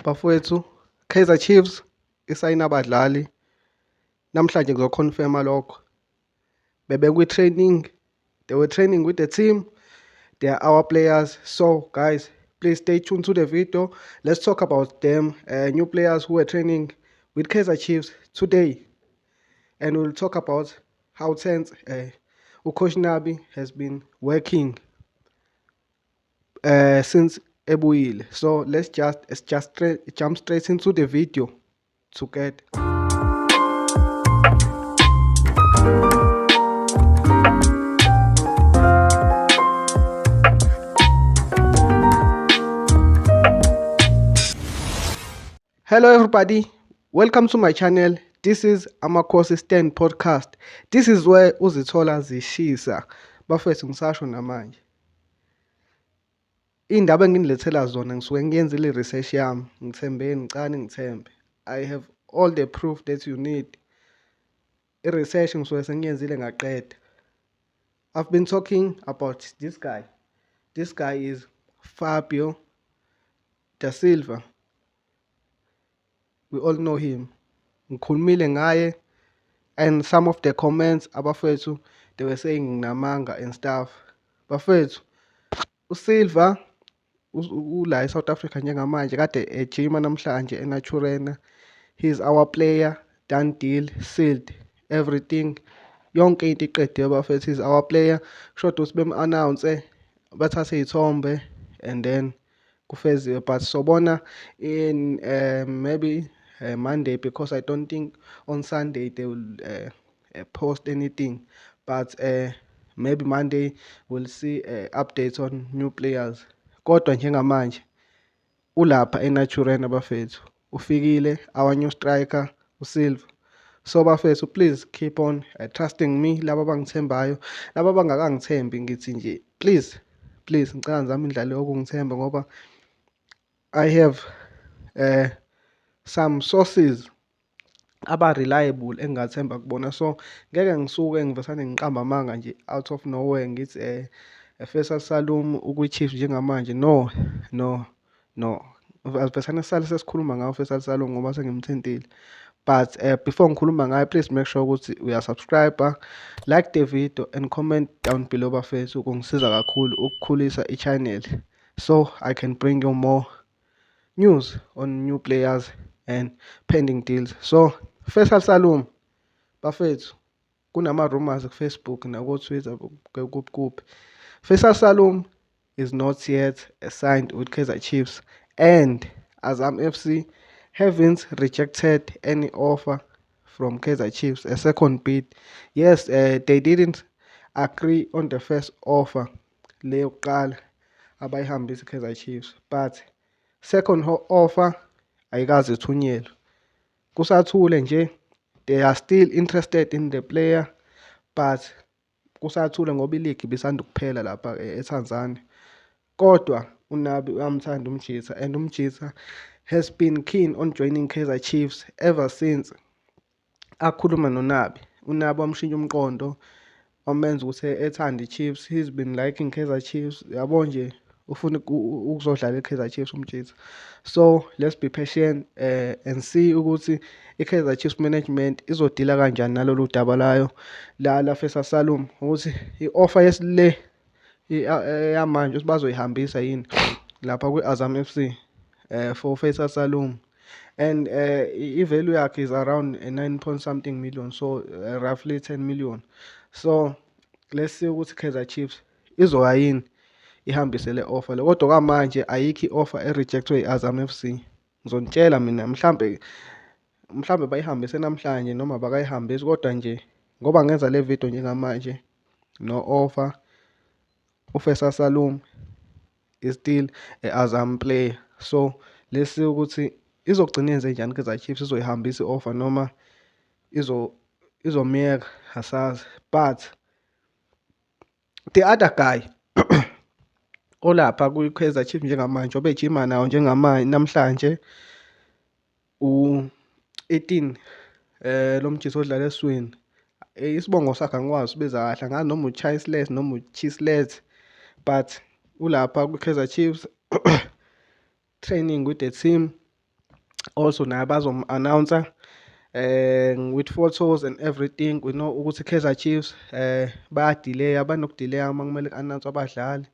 Bafowethu, Kaizer Chiefs isayina abadlali namhlanje ngizoconfirma lokho. Training, they were training with the team. They are our players. So guys, please stay tuned to the video. Let's talk about them new players who are training with Kaizer Chiefs today, and we'll talk about how tense Coach Nabi has been working since Ebouile. So let's just jump straight into the video to get. Hello everybody, welcome to my channel. This is Amakhosi Stand Podcast. This is where uzithola zishisa. Bafethu ngisasho namanje. Indaba enginilethela zona ngisuke ngiyenzile research yami, ngithembe. I have all the proof that you need. I-research ngisuke sengiyenzile ngaqeda. I've been talking about this guy. This guy is Fabio da Silva. We all know him. Ngikhulumile ngaye, and some of the comments abafethu they were saying nginamanga and stuff. Bafethu, uSilva ula eSouth Africa njengamanje kade ejima namhlanje eNaturena. He's our player, done deal, sealed, everything. Yonke into iqedwe bafethu, he's our player. Shoda ukuthi bem-announce bathathe iy'thombe and then kufeziwe, but sobona in maybe Monday, because I don't think on Sunday they will post anything, but maybe Monday we'll see updates on new players. Kodwa njengamanje ulapha eNaturena bafethu, ufikile our new striker uSilva. So bafethu, please keep on trusting me. Laba abangithembayo, laba abangakangithembi ngithi nje please ngicela ngizame indlela yokungithemba, ngoba I have some sources aba-reliable engingathemba kubona. So ngeke ngisuke ngivesane ngiqamba amanga nje out of nowhere ngithi Faisal Salum ukwi-Chiefs njengamanje. No. Asivesane sisale sesikhuluma ngawo Faisal Salum ngoba sengimthintile. But before ngikhuluma ngayo, please make sure ukuthi uyasubscribe, like the video and comment down below bafethu. Kungisiza kakhulu ukukhulisa i-channel so I can bring you more news on new players and pending deals. So Faisal Salum bafethu, kunama-rumors ku-Facebook nako-Twitter kuphi. Faisal Salum is not yet signed with Kaizer Chiefs, and Azam FC haven't rejected any offer from Kaizer Chiefs, a second bid. Yes, they didn't agree on the first offer leyo kuqala abayihambisa Kaizer Chiefs, but second offer ayikaze ithunyelwe. Kusathule nje, they are still interested in the player, but kusathule ngoba iligi ibisanda kuphela lapha eTanzania. Kodwa uNabi uyamthanda uMjitsa, and uMjitsa has been keen on joining Kaizer Chiefs ever since akhuluma noNabi. uNabi wamshintsha umqondo, wamenza ukuthi ethande i-Chiefs. He's been liking Kaizer Chiefs, yabo nje ufuna ukuzodlala i-Kaizer Chiefs uMjitsa. So let's be patient and see ukuthi i-Kaizer Chiefs management izodila kanjani nalolu daba layo la Faisal Salum, ukuthi i-offer yesile yamanje bazoyihambisa yini lapha kwi-Azam FC for Faisal Salum. And i-value yakhe is around 9 point something million, so roughly 10 million. So let's see ukuthi Kaizer Chiefs izoya yini ihambise le offer le. Kodwa kwamanje ayikho i-offer erejectwe i-Azam FC. Ngizonitshela mina mhlambe bayihambise namhlanje noma bakayihambisi, kodwa nje ngoba ngenza le video njengamanje, no offer. uFaisal Salum is still a-Azam player. So let's see ukuthi izogcina yenze njani Kaizer Chiefs, izoyihambisa i-offer noma izomiyeka, asazi. But the other guy olapha kwi-Kaizer Chiefs njengamanje, obejima nawo njengamanje namhlanje, u-18 lo Mjitsa odlala eswini. Isibongo sakhe angikwazi ubeza kahle, ngazi noma uChisles noma uChisles, but ulapha kwi-Kaizer Chiefs training with the team. Also naye bazom-announcer with photos and everything. We know ukuthi Kaizer Chiefs bayadileya, banokudileya uma kumele ku-announce abadlali.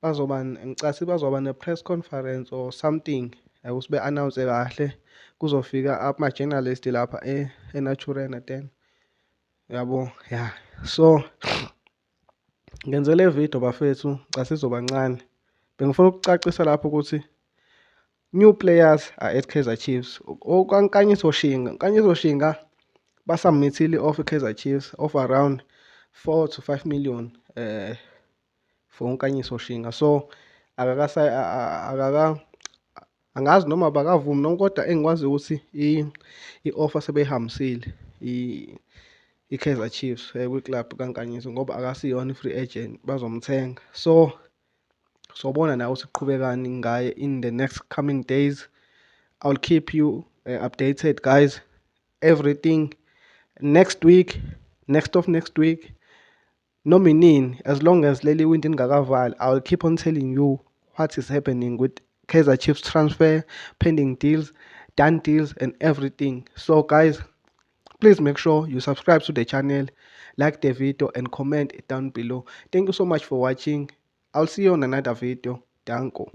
Ngicathi bazoba ne-press conference or something ukuthi be-announce kahle. Kuzofika ama-journalist lapha eNaturena then. Yabo, ya. So ngenze le video bafethu, ngicathi izoba ncane. Bengifuna ukucacisa lapho ukuthi new players are at Kaizer Chiefs. Nkanyiso Shinga basubmithile i-offer Kaizer Chiefs of around 4 to 5 million for uNkanyiso Shinga. So angazi noma bakavumi noma, kodwa engikwazi ukuthi i-offer sebeyihambisile i-Kaizer Chiefs kwi-club kaNkanyiso, ngoba akasiyona i-free agent, bazomthenga. So sobona nawe ukuthi kuqhubekani ngaye in the next coming days. I'll keep you updated, guys. Everything next week, next week, noma inini, as long as leli window ingakavali, I'll keep on telling you what is happening with Kaizer Chiefs transfer, pending deals, done deals, and everything. So guys, please make sure you subscribe to the channel, like the video, and comment it down below. Thank you so much for watching. I'll see you on another video. Danko.